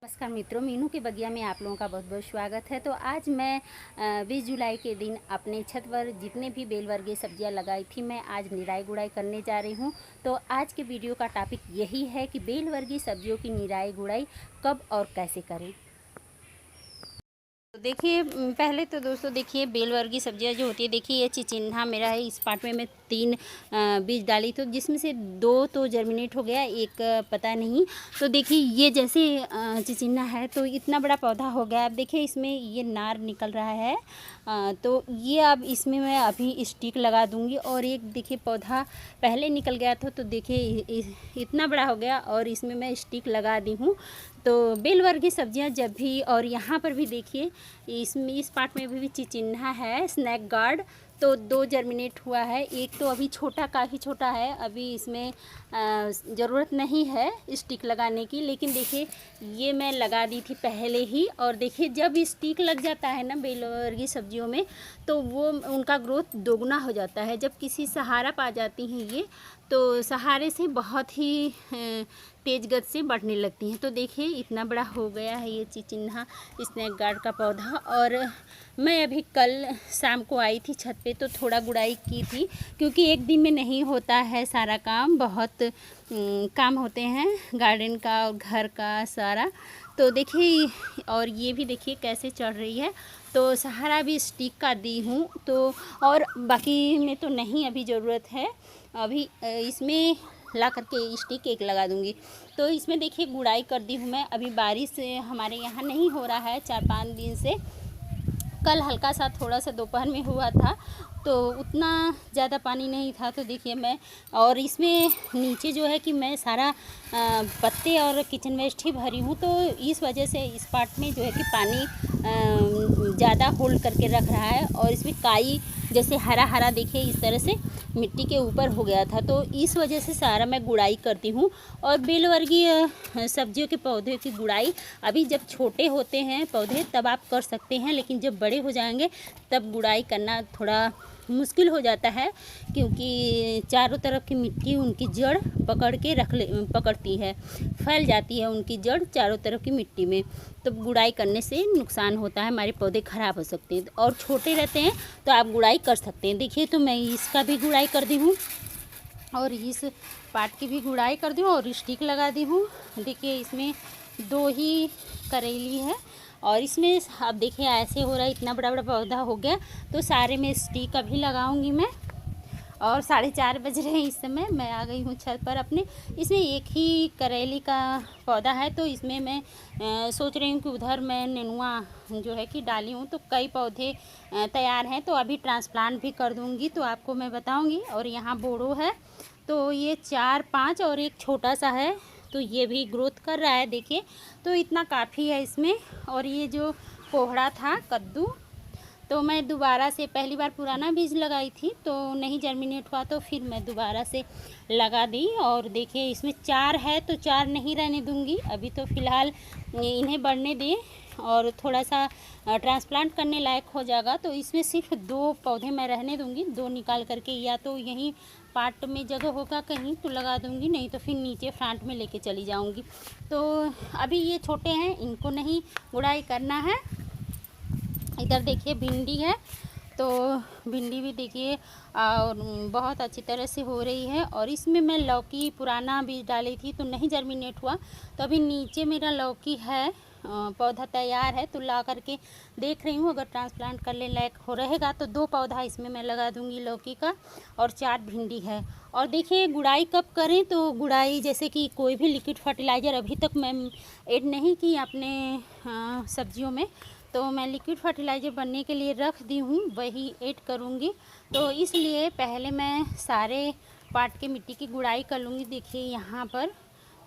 नमस्कार मित्रों, मीनू के बगिया में आप लोगों का बहुत बहुत स्वागत है। तो आज मैं 20 जुलाई के दिन अपने छत पर जितने भी बेल वर्गीय सब्जियां लगाई थी, मैं आज निराई गुड़ाई करने जा रही हूं। तो आज के वीडियो का टॉपिक यही है कि बेल वर्गीय सब्जियों की निराई गुड़ाई कब और कैसे करें। तो देखिए, पहले तो दोस्तों देखिए, बेल वर्गीय सब्जियां जो होती है, देखिए ये चिचिण्डा मेरा है। इस पार्ट में मैं 3 बीज डाली, तो जिसमें से 2 तो जर्मिनेट हो गया, एक पता नहीं। तो देखिए ये जैसे चिचिण्डा है तो इतना बड़ा पौधा हो गया। अब देखिए इसमें ये नार निकल रहा है। तो ये अब इसमें मैं अभी स्टिक लगा दूंगी। और एक देखिए पौधा पहले निकल गया था, तो देखिए इतना बड़ा हो गया और इसमें मैं स्टिक लगा दी हूँ। तो बेल वर्गीय सब्जियां जब भी, और यहाँ पर भी देखिए इसमें इस पार्ट में भी चिचिण्डा है, स्नैक गार्ड। तो 2 जर्मिनेट हुआ है, एक तो अभी छोटा, काफ़ी छोटा है, अभी इसमें ज़रूरत नहीं है स्टिक लगाने की। लेकिन देखिए ये मैं लगा दी थी पहले ही। और देखिए जब स्टिक लग जाता है ना बेल वर्गीय सब्जियों में, तो वो उनका ग्रोथ दोगुना हो जाता है। जब किसी सहारा पा जाती हैं ये, तो सहारे से बहुत ही तेज़ गति से बढ़ने लगती हैं। तो देखिए इतना बड़ा हो गया है ये चिचिण्डा स्नैक गार्ड का पौधा। और मैं अभी कल शाम को आई थी छत पे, तो थोड़ा गुड़ाई की थी, क्योंकि एक दिन में नहीं होता है सारा काम, बहुत काम होते हैं गार्डन का और घर का सारा। तो देखिए, और ये भी देखिए कैसे चढ़ रही है। तो सहारा भी स्टिक का दी हूँ। तो और बाकी में तो नहीं अभी ज़रूरत है। अभी इसमें ला करके स्टिक एक लगा दूंगी। तो इसमें देखिए गुड़ाई कर दी हूँ मैं। अभी बारिश हमारे यहाँ नहीं हो रहा है 4-5 दिन से। कल हल्का सा थोड़ा सा दोपहर में हुआ था, तो उतना ज़्यादा पानी नहीं था। तो देखिए मैं, और इसमें नीचे जो है कि मैं सारा पत्ते और किचन वेस्ट ही भरी हूँ, तो इस वजह से इस पार्ट में जो है कि पानी ज़्यादा होल्ड करके रख रहा है। और इसमें काई जैसे हरा हरा देखिए इस तरह से मिट्टी के ऊपर हो गया था, तो इस वजह से सारा मैं गुड़ाई करती हूँ। और बेल वर्गीय सब्जियों के पौधे की गुड़ाई अभी जब छोटे होते हैं पौधे तब आप कर सकते हैं, लेकिन जब बड़े हो जाएंगे तब गुड़ाई करना थोड़ा मुश्किल हो जाता है, क्योंकि चारों तरफ की मिट्टी उनकी जड़ पकड़ती है, फैल जाती है उनकी जड़ चारों तरफ की मिट्टी में। तो गुड़ाई करने से नुकसान होता है, हमारे पौधे ख़राब हो सकते हैं। और छोटे रहते हैं तो आप गुड़ाई कर सकते हैं। देखिए तो मैं इसका भी गुड़ाई कर दी हूँ और इस पार्ट की भी गुड़ाई कर दी हूँ और स्टिक लगा दी हूँ। देखिए इसमें 2 ही करेली है, और इसमें अब देखिए ऐसे हो रहा है, इतना बड़ा बड़ा पौधा हो गया। तो सारे में स्टिक अभी लगाऊंगी मैं। और 4:30 बज रहे हैं इस समय। मैं आ गई हूँ छत पर अपने। इसमें एक ही करेली का पौधा है, तो इसमें मैं सोच रही हूँ कि उधर मैं नेनुआ जो है कि डाली हूँ, तो कई पौधे तैयार हैं, तो अभी ट्रांसप्लांट भी कर दूँगी, तो आपको मैं बताऊँगी। और यहाँ बोड़ो है, तो ये 4-5 और एक छोटा सा है, तो ये भी ग्रोथ कर रहा है देखिए। तो इतना काफ़ी है इसमें। और ये जो कोहड़ा था कद्दू, तो मैं दोबारा से, पहली बार पुराना बीज लगाई थी तो नहीं जर्मिनेट हुआ, तो फिर मैं दोबारा से लगा दी। और देखिए इसमें 4 है, तो 4 नहीं रहने दूंगी अभी, तो फ़िलहाल इन्हें बढ़ने दें और थोड़ा सा ट्रांसप्लांट करने लायक हो जाएगा, तो इसमें सिर्फ 2 पौधे मैं रहने दूंगी। 2 निकाल करके या तो यहीं पार्ट में जगह होगा कहीं तो लगा दूंगी, नहीं तो फिर नीचे फ्रंट में लेके चली जाऊंगी। तो अभी ये छोटे हैं, इनको नहीं गुड़ाई करना है। इधर देखिए भिंडी है, तो भिंडी भी देखिए और बहुत अच्छी तरह से हो रही है। और इसमें मैं लौकी पुराना बीज डाली थी तो नहीं जर्मिनेट हुआ, तो अभी नीचे मेरा लौकी है, पौधा तैयार है, तो ला करके देख रही हूँ। अगर ट्रांसप्लांट करने लायक हो रहेगा तो 2 पौधा इसमें मैं लगा दूँगी लौकी का, और 4 भिंडी है। और देखिए गुड़ाई कब करें, तो गुड़ाई जैसे कि कोई भी लिक्विड फर्टिलाइज़र अभी तक मैं ऐड नहीं की अपने सब्जियों में, तो मैं लिक्विड फर्टिलाइज़र बनने के लिए रख दी हूँ, वही ऐड करूँगी। तो इसलिए पहले मैं सारे पार्ट के मिट्टी की गुड़ाई कर लूँगी। देखिए यहाँ पर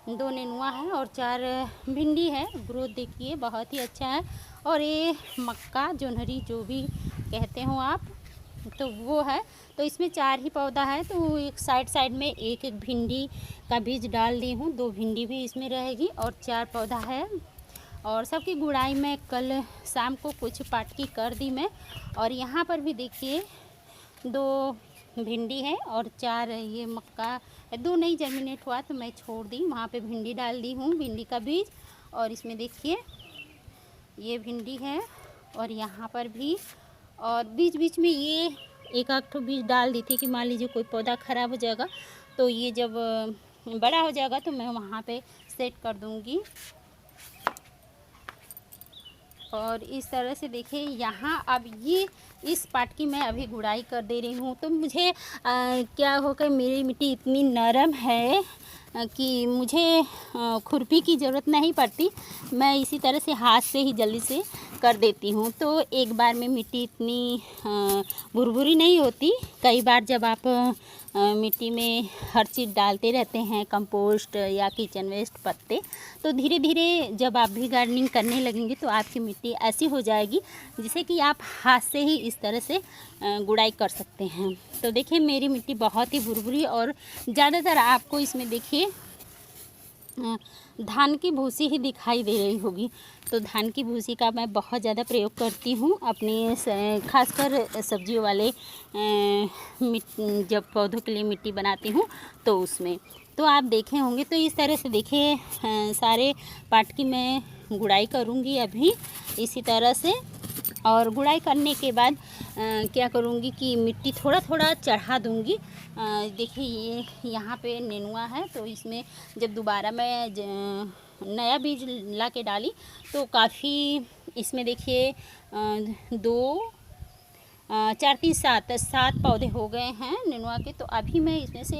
2 नेनुआ है और 4 भिंडी है। ग्रोथ देखिए बहुत ही अच्छा है। और ये मक्का जोनहरी जो भी कहते हो आप, तो वो है। तो इसमें 4 ही पौधा है, तो एक साइड में एक एक भिंडी का बीज डाल दी हूँ। 2 भिंडी भी इसमें रहेगी और 4 पौधा है। और सबकी गुड़ाई मैं कल शाम को कुछ पार्ट की कर दी मैं। और यहाँ पर भी देखिए 2 भिंडी है और 4 ये मक्का, 2 नहीं जर्मिनेट हुआ तो मैं छोड़ दी, वहाँ पे भिंडी डाल दी हूँ, भिंडी का बीज। और इसमें देखिए ये भिंडी है और यहाँ पर भी, और बीच बीच में ये एक आध ठो बीज डाल दी थी कि मान लीजिए कोई पौधा ख़राब हो जाएगा तो ये जब बड़ा हो जाएगा तो मैं वहाँ पे सेट कर दूँगी। और इस तरह से देखिए यहाँ अब ये इस पार्ट की मैं अभी गुड़ाई कर दे रही हूँ। तो मुझे क्या हो गया, मेरी मिट्टी इतनी नरम है कि मुझे खुरपी की ज़रूरत नहीं पड़ती, मैं इसी तरह से हाथ से ही जल्दी से कर देती हूँ। तो एक बार में मिट्टी इतनी भुरभुरी नहीं होती। कई बार जब आप मिट्टी में हर चीज़ डालते रहते हैं, कंपोस्ट या किचन वेस्ट, पत्ते, तो धीरे धीरे जब आप भी गार्डनिंग करने लगेंगे तो आपकी मिट्टी ऐसी हो जाएगी जिसे कि आप हाथ से ही इस तरह से गुड़ाई कर सकते हैं। तो देखिए मेरी मिट्टी बहुत ही भुरभुरी, और ज़्यादातर आपको इसमें देखिए धान की भूसी ही दिखाई दे रही होगी। तो धान की भूसी का मैं बहुत ज़्यादा प्रयोग करती हूँ अपने खासकर सब्जियों वाले जब पौधों के लिए मिट्टी बनाती हूँ तो उसमें। तो आप देखे होंगे। तो इस तरह से देखिए सारे पार्ट की मैं गुड़ाई करूँगी अभी इसी तरह से। और गुड़ाई करने के बाद क्या करूँगी कि मिट्टी थोड़ा थोड़ा चढ़ा दूँगी। देखिए ये यहाँ पे नेनुआ है, तो इसमें जब दोबारा मैं नया बीज ला के डाली तो काफ़ी इसमें देखिए 2 4 3 7 पौधे हो गए हैं नेनुआ के। तो अभी मैं इसमें से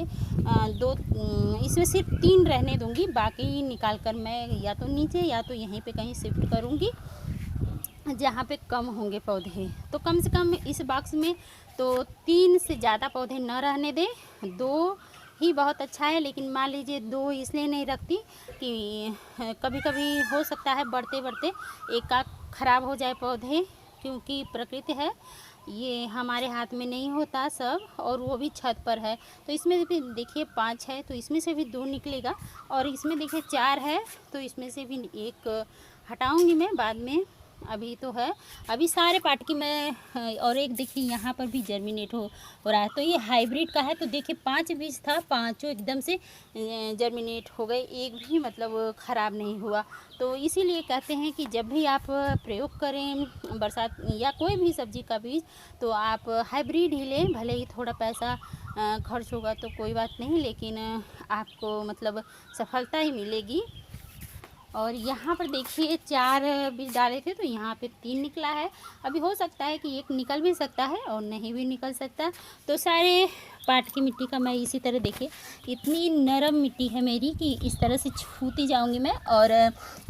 इसमें सिर्फ 3 रहने दूँगी, बाकी निकाल कर मैं या तो नीचे या तो यहीं पे कहीं शिफ्ट करूँगी जहाँ पे कम होंगे पौधे। तो कम से कम इस बॉक्स में तो 3 से ज़्यादा पौधे न रहने दें, 2 ही बहुत अच्छा है। लेकिन मान लीजिए 2 इसलिए नहीं रखती कि कभी कभी हो सकता है बढ़ते बढ़ते एक आध ख़राब हो जाए पौधे, क्योंकि प्रकृति है, ये हमारे हाथ में नहीं होता सब, और वो भी छत पर है। तो इसमें भी देखिए 5 है तो इसमें से भी 2 निकलेगा, और इसमें देखिए 4 है तो इसमें से भी एक हटाऊँगी मैं बाद में। अभी तो है, अभी सारे पार्ट की मैं। और एक देखिए यहाँ पर भी जर्मिनेट हो रहा है। तो ये हाइब्रिड का है। तो देखिए 5 बीज था, 5 एकदम से जर्मिनेट हो गए, एक भी मतलब ख़राब नहीं हुआ। तो इसीलिए कहते हैं कि जब भी आप प्रयोग करें बरसात या कोई भी सब्ज़ी का बीज, तो आप हाइब्रिड ही लें। भले ही थोड़ा पैसा खर्च होगा तो कोई बात नहीं, लेकिन आपको मतलब सफलता ही मिलेगी। और यहाँ पर देखिए 4 बीज डाले थे तो यहाँ पे 3 निकला है। अभी हो सकता है कि एक निकल भी सकता है और नहीं भी निकल सकता। तो सारे पार्ट की मिट्टी का मैं इसी तरह देखिए इतनी नरम मिट्टी है मेरी कि इस तरह से छूती जाऊंगी मैं, और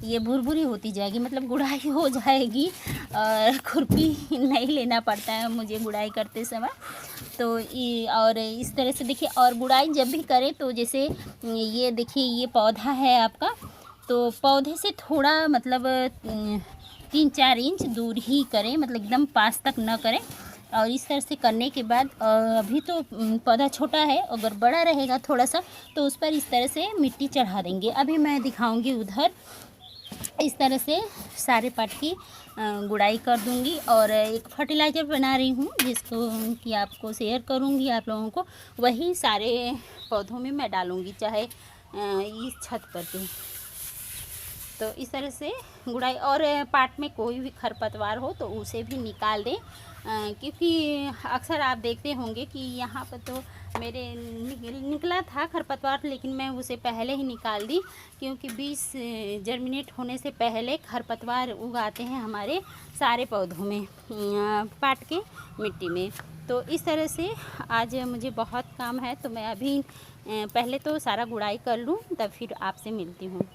ये भुरभुरी होती जाएगी, मतलब गुड़ाई हो जाएगी और खुरपी नहीं लेना पड़ता है मुझे गुड़ाई करते समय। तो और इस तरह से देखिए, और गुड़ाई जब भी करें तो जैसे ये देखिए ये पौधा है आपका, तो पौधे से थोड़ा मतलब 3-4 इंच दूर ही करें, मतलब एकदम पास तक न करें। और इस तरह से करने के बाद अभी तो पौधा छोटा है, अगर बड़ा रहेगा थोड़ा सा तो उस पर इस तरह से मिट्टी चढ़ा देंगे। अभी मैं दिखाऊंगी उधर। इस तरह से सारे पार्ट की गुड़ाई कर दूंगी। और एक फर्टिलाइज़र बना रही हूँ जिसको कि आपको शेयर करूँगी आप लोगों को, वही सारे पौधों में मैं डालूँगी, चाहे इस छत पर भी। तो इस तरह से गुड़ाई, और पार्ट में कोई भी खरपतवार हो तो उसे भी निकाल दें, क्योंकि अक्सर आप देखते होंगे कि यहाँ पर तो मेरे निकला था खरपतवार, लेकिन मैं उसे पहले ही निकाल दी, क्योंकि बीज जर्मिनेट होने से पहले खरपतवार उगाते हैं हमारे सारे पौधों में, पार्ट के मिट्टी में। तो इस तरह से आज मुझे बहुत काम है, तो मैं अभी पहले तो सारा गुड़ाई कर लूँ तब फिर आपसे मिलती हूँ।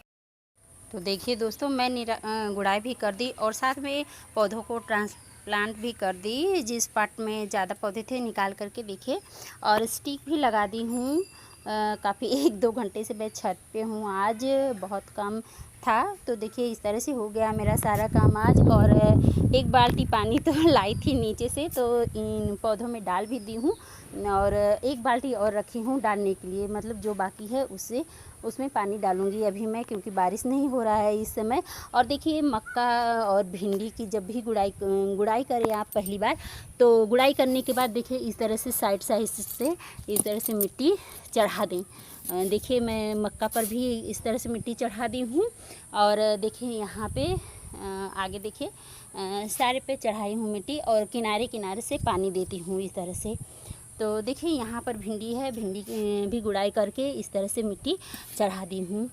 तो देखिए दोस्तों, मैं गुड़ाई भी कर दी और साथ में पौधों को ट्रांसप्लांट भी कर दी। जिस पार्ट में ज़्यादा पौधे थे निकाल करके देखिए, और स्टिक भी लगा दी हूँ। काफ़ी 1-2 घंटे से मैं छत पे हूँ, आज बहुत काम था। तो देखिए इस तरह से हो गया मेरा सारा काम आज। और 1 बाल्टी पानी तो लाई थी नीचे से, तो इन पौधों में डाल भी दी हूँ, और 1 बाल्टी और रखी हूँ डालने के लिए, मतलब जो बाकी है उसमें पानी डालूँगी अभी मैं, क्योंकि बारिश नहीं हो रहा है इस समय। और देखिए मक्का और भिंडी की जब भी गुड़ाई करें आप पहली बार, तो गुड़ाई करने के बाद देखिए इस तरह से साइड से इस तरह से मिट्टी चढ़ा दें। देखिए मैं मक्का पर भी इस तरह से मिट्टी चढ़ा दी हूँ। और देखिए यहाँ पे आगे देखिए सारे पे चढ़ाई हूँ मिट्टी और किनारे किनारे से पानी देती हूँ इस तरह से। तो देखिए यहाँ पर भिंडी है, भिंडी भी गुड़ाई करके इस तरह से मिट्टी चढ़ा दी हूँ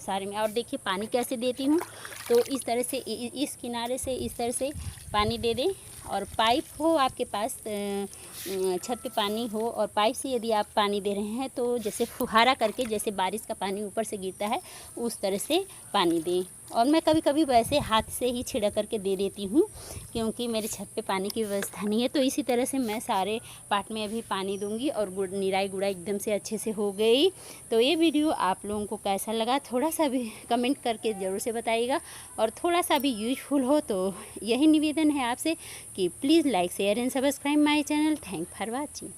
सारे में। और देखिए पानी कैसे देती हूँ, तो इस तरह से इस किनारे से इस तरह से पानी दे दें। और पाइप हो आपके पास, छत पे पानी हो और पाइप से यदि आप पानी दे रहे हैं तो जैसे फुहारा करके, जैसे बारिश का पानी ऊपर से गिरता है उस तरह से पानी दें। और मैं कभी कभी वैसे हाथ से ही छिड़क करके दे देती हूँ, क्योंकि मेरे छत पे पानी की व्यवस्था नहीं है। तो इसी तरह से मैं सारे पार्ट में अभी पानी दूंगी और निराई गुड़ाई एकदम से अच्छे से हो गई। तो ये वीडियो आप लोगों को कैसा लगा थोड़ा सा भी कमेंट करके ज़रूर से बताइएगा। और थोड़ा सा भी यूजफुल हो तो यही निवेदन है आपसे कि please like share and subscribe my channel. Thank for watching.